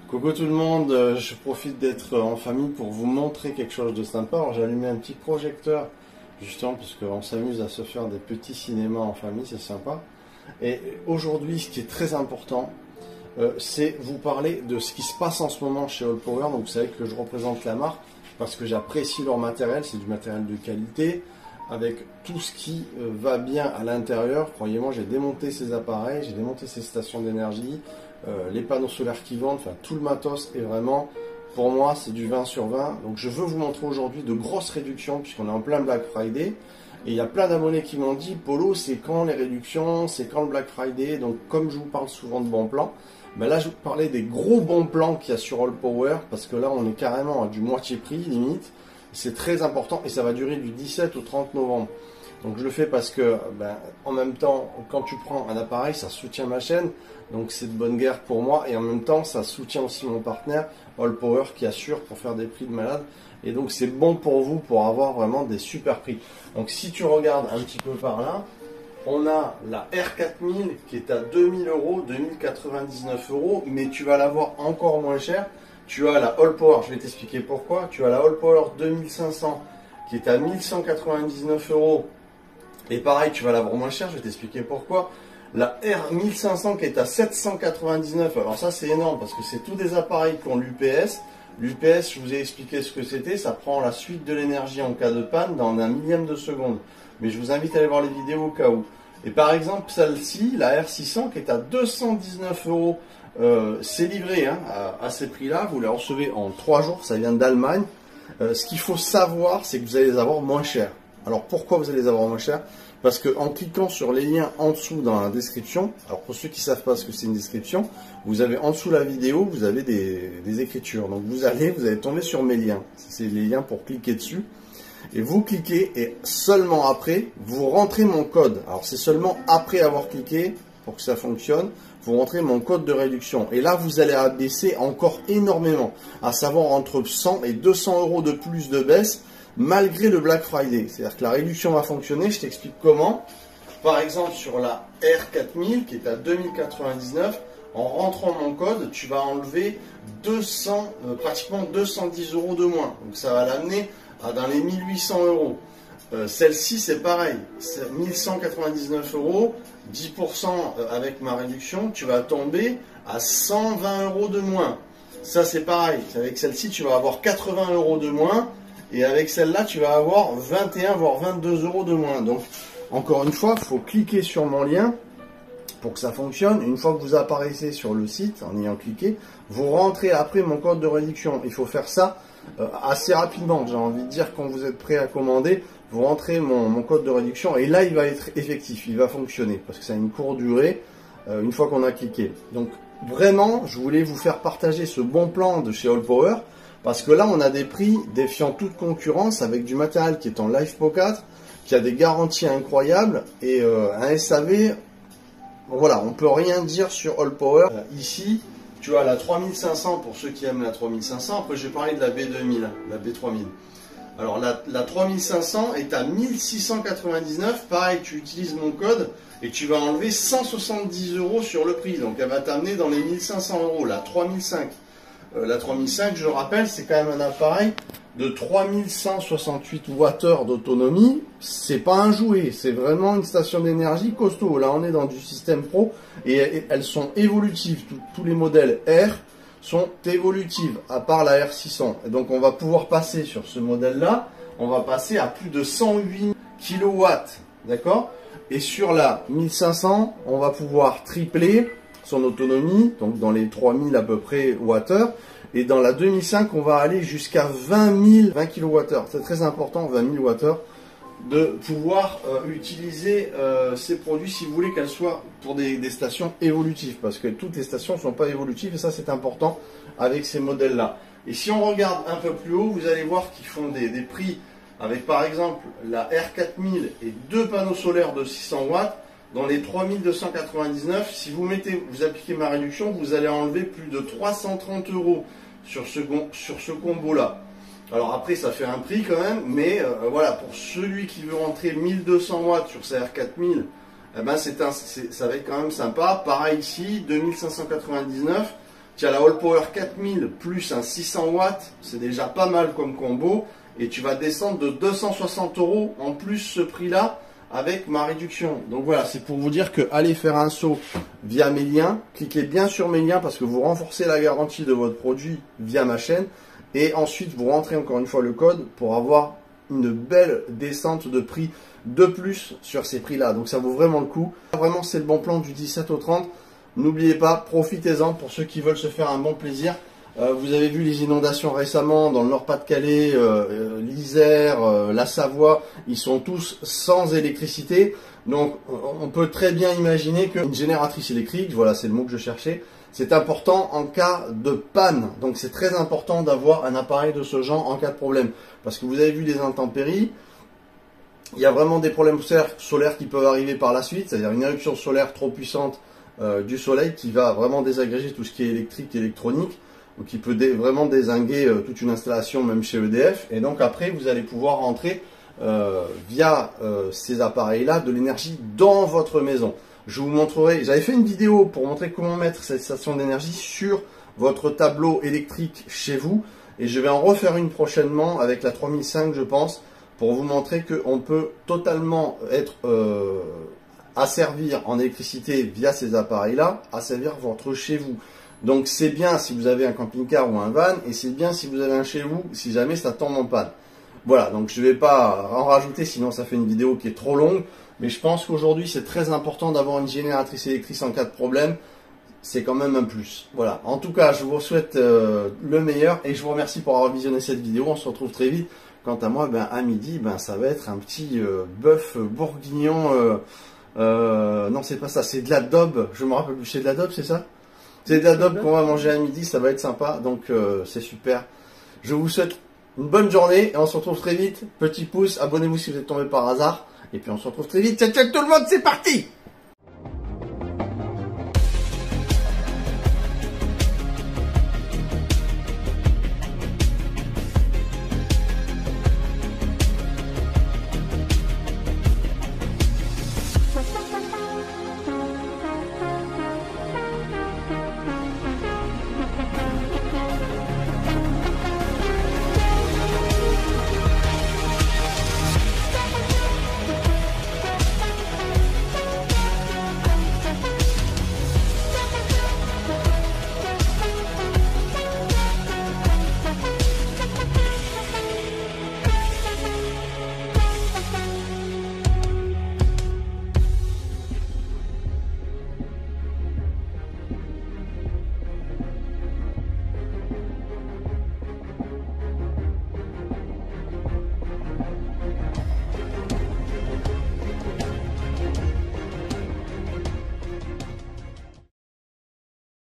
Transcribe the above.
Coucou tout le monde, je profite d'être en famille pour vous montrer quelque chose de sympa. Alors j'ai allumé un petit projecteur justement parce qu'on s'amuse à se faire des petits cinémas en famille, c'est sympa. Et aujourd'hui, ce qui est très important, c'est vous parler de ce qui se passe en ce moment chez All Power. Donc vous savez que je représente la marque parce que j'apprécie leur matériel, c'est du matériel de qualité avec tout ce qui va bien à l'intérieur. Croyez-moi, j'ai démonté ces appareils, j'ai démonté ces stations d'énergie, les panneaux solaires qui vendent, enfin tout le matos est vraiment, pour moi, c'est du 20 sur 20. Donc je veux vous montrer aujourd'hui de grosses réductions puisqu'on est en plein Black Friday. Et il y a plein d'abonnés qui m'ont dit, Polo, c'est quand les réductions, c'est quand le Black Friday. Donc comme je vous parle souvent de bons plans, ben là je vais vous parler des gros bons plans qu'il y a sur All Power, parce que là on est carrément à du moitié prix limite. C'est très important et ça va durer du 17 au 30 novembre. Donc je le fais parce que en même temps, quand tu prends un appareil, ça soutient ma chaîne. Donc c'est de bonne guerre pour moi et en même temps ça soutient aussi mon partenaire All Power qui assure pour faire des prix de malade. Et donc c'est bon pour vous pour avoir vraiment des super prix. Donc si tu regardes un petit peu par là, on a la R4000 qui est à 2000 euros, 2099 euros, mais tu vas l'avoir encore moins cher. Tu as la All Power, je vais t'expliquer pourquoi. Tu as la All Power 2500 qui est à 1199 euros. Et pareil, tu vas l'avoir moins cher, je vais t'expliquer pourquoi. La R1500 qui est à 799, alors ça c'est énorme parce que c'est tous des appareils qui ont l'UPS. L'UPS, je vous ai expliqué ce que c'était, ça prend la suite de l'énergie en cas de panne dans un millième de seconde. Mais je vous invite à aller voir les vidéos au cas où. Et par exemple, celle-ci, la R600 qui est à 219 euros, c'est livré à ces prix-là. Vous les recevez en 3 jours, ça vient d'Allemagne. Ce qu'il faut savoir, c'est que vous allez les avoir moins chers. Alors pourquoi vous allez les avoir moins chers? Parce qu'en cliquant sur les liens en dessous dans la description, alors pour ceux qui ne savent pas ce que c'est une description, vous avez en dessous la vidéo, vous avez des écritures. Donc vous allez tomber sur mes liens. C'est les liens pour cliquer dessus. Et vous cliquez et seulement après, vous rentrez mon code. Alors c'est seulement après avoir cliqué pour que ça fonctionne, vous rentrez mon code de réduction. Et là, vous allez abaisser encore énormément, à savoir entre 100 et 200 euros de plus de baisse, malgré le Black Friday. C'est-à-dire que la réduction va fonctionner, je t'explique comment. Par exemple, sur la R4000 qui est à 2099, en rentrant mon code, tu vas enlever pratiquement 210 euros de moins. Donc ça va l'amener dans les 1800 euros. Celle-ci, c'est pareil, c'est 1199 euros, 10% avec ma réduction, tu vas tomber à 120 euros de moins. Ça, c'est pareil, avec celle-ci, tu vas avoir 80 euros de moins, et avec celle-là, tu vas avoir 21 voire 22 euros de moins. Donc, encore une fois, il faut cliquer sur mon lien pour que ça fonctionne. Une fois que vous apparaissez sur le site, en ayant cliqué, vous rentrez après mon code de réduction. Il faut faire ça assez rapidement. J'ai envie de dire, quand vous êtes prêt à commander, vous rentrez mon code de réduction et là, il va être effectif, il va fonctionner parce que ça a une courte durée une fois qu'on a cliqué. Donc, vraiment, je voulais vous faire partager ce bon plan de chez All Power parce que là, on a des prix défiant toute concurrence avec du matériel qui est en LiFePO4, qui a des garanties incroyables et un SAV. Bon, voilà, on peut rien dire sur All Power. Ici, tu as la 3500 pour ceux qui aiment la 3500. Après, je vais parler de la B2000, la B3000. Alors, la 3500 est à 1699. Pareil, tu utilises mon code et tu vas enlever 170 euros sur le prix. Donc, elle va t'amener dans les 1500 euros. La 3005. La 3005, je rappelle, c'est quand même un appareil de 3168 Wh d'autonomie. C'est pas un jouet, c'est vraiment une station d'énergie costaud. Là, on est dans du système pro et elles sont évolutives. Tous les modèles R sont évolutives, à part la R600. Et donc, on va pouvoir passer sur ce modèle-là, on va passer à plus de 108 kW, d'accord? Et sur la 1500, on va pouvoir tripler son autonomie, donc dans les 3000 à peu près Wh. Et dans la 2005, on va aller jusqu'à 20 kWh. C'est très important, 20 000 Wh, de pouvoir utiliser ces produits si vous voulez qu'elles soient pour des stations évolutives. Parce que toutes les stations ne sont pas évolutives et ça c'est important avec ces modèles-là. Et si on regarde un peu plus haut, vous allez voir qu'ils font des prix avec par exemple la R4000 et 2 panneaux solaires de 600 watts. Dans les 3299, si vous appliquez ma réduction, vous allez enlever plus de 330 euros sur ce combo-là. Alors après, ça fait un prix quand même, mais voilà, pour celui qui veut rentrer 1200 watts sur sa R4000, eh ben ça va être quand même sympa. Pareil ici, 2599, Tu as la All Power 4000 plus un 600 watts, c'est déjà pas mal comme combo. Et tu vas descendre de 260 € en plus ce prix-là avec ma réduction. Donc voilà, c'est pour vous dire que allez faire un saut via mes liens. Cliquez bien sur mes liens parce que vous renforcez la garantie de votre produit via ma chaîne. Et ensuite, vous rentrez encore une fois le code pour avoir une belle descente de prix de plus sur ces prix-là. Donc ça vaut vraiment le coup. Vraiment, c'est le bon plan du 17 au 30. N'oubliez pas, profitez-en pour ceux qui veulent se faire un bon plaisir. Vous avez vu les inondations récemment dans le Nord-Pas-de-Calais, l'Isère, la Savoie, ils sont tous sans électricité. Donc on peut très bien imaginer qu'une génératrice électrique, voilà c'est le mot que je cherchais, c'est important en cas de panne. Donc c'est très important d'avoir un appareil de ce genre en cas de problème. Parce que vous avez vu les intempéries, il y a vraiment des problèmes solaires qui peuvent arriver par la suite, c'est-à-dire une éruption solaire trop puissante du soleil qui va vraiment désagréger tout ce qui est électrique et électronique. Donc il peut vraiment dézinguer toute une installation même chez EDF. Et donc après vous allez pouvoir rentrer via ces appareils-là de l'énergie dans votre maison. Je vous montrerai, j'avais fait une vidéo pour montrer comment mettre cette station d'énergie sur votre tableau électrique chez vous. Et je vais en refaire une prochainement avec la 3005 je pense, pour vous montrer qu'on peut totalement être asservir en électricité via ces appareils-là, asservir votre chez vous. Donc c'est bien si vous avez un camping-car ou un van, et c'est bien si vous avez un chez vous, si jamais ça tombe en panne. Voilà, donc je ne vais pas en rajouter, sinon ça fait une vidéo qui est trop longue, mais je pense qu'aujourd'hui c'est très important d'avoir une génératrice électrique en cas de problème, c'est quand même un plus. Voilà, en tout cas je vous souhaite le meilleur, et je vous remercie pour avoir visionné cette vidéo, on se retrouve très vite. Quant à moi, à midi, ça va être un petit bœuf bourguignon, non c'est pas ça, c'est de la daube, je me rappelle plus, c'est de la daube, c'est ça? C'est de la dope qu'on va manger à midi, ça va être sympa, donc c'est super. Je vous souhaite une bonne journée et on se retrouve très vite. Petit pouce, abonnez-vous si vous êtes tombé par hasard. Et puis on se retrouve très vite. Ciao ciao tout le monde, c'est parti!